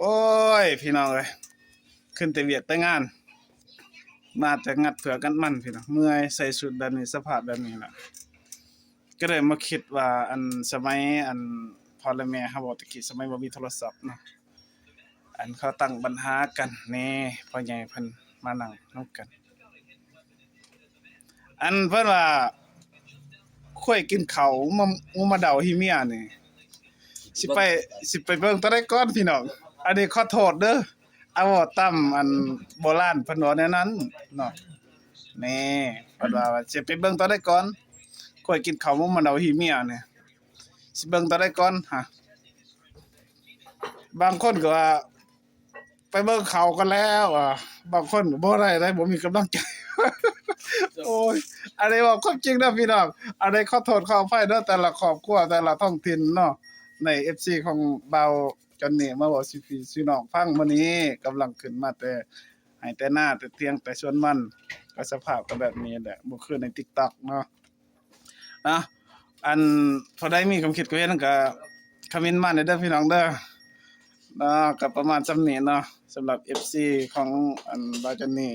โอ้ยพี่น้องเอ้ยขึ้นแต่เวียกแต่งานมาแต่งัดเผือกงัดมันพี่น้องเมื่อยใส่ชุดแบบนี้สภาพแบบนี้ล่ะก็เลยมาคิดว่าอันสมัยอันพ่อและแม่เฮาบอกตะกี้สมัยบ่มีโทรศัพท์เนาะอันเขาตั้งปัญหากันแหน่พ่อใหญ่เพิ่นมานั่งนำกันอันเพิ่นว่าค่อยกินข้าวมาเดาหิเมียนี่สิไปเบิ่งตอนใดก่อนพี่น้องอันนี้ขอโทษเด้อเอาเว้าตามอันโบราณเพิ่นว่าแนวนั้นเนาะแหน่เพิ่นว่าสิไปเบิ่งตอนใดก่อนค่อยกินข้าวมาเดาหิเมียนี่สิเบิ่งตอนใดก่อนฮะบางคนก็ว่าไปเบิ่งเขากันแล้วบางคนก็บ่ได้บ่มีกำลังใจ โอ้ยอันนี้ว่าความจริงนะพี่น้องอันนี้ขอโทษขออภัยเด้อแต่ละครอบครัวแต่ละท้องถิ่นเนาะใน FC ของเบาจอนนี่มาบอกสิพี่สิน้องฟังมื้อนี้กำลังขึ้นมาแต่ให้แต่หน้าแต่เตียงแต่สวนมันก็สภาพก็แบบนี้แหละบ่คือใน TikTok เนาะนะอันพอได้มีความคิดก็เฮ็ดก็คอมเมนต์มาได้เด้อพี่น้องเด้อเนาะก็ประมาณส่ำนี้เนาะสำหรับ FC ของอันเบาจอนนี่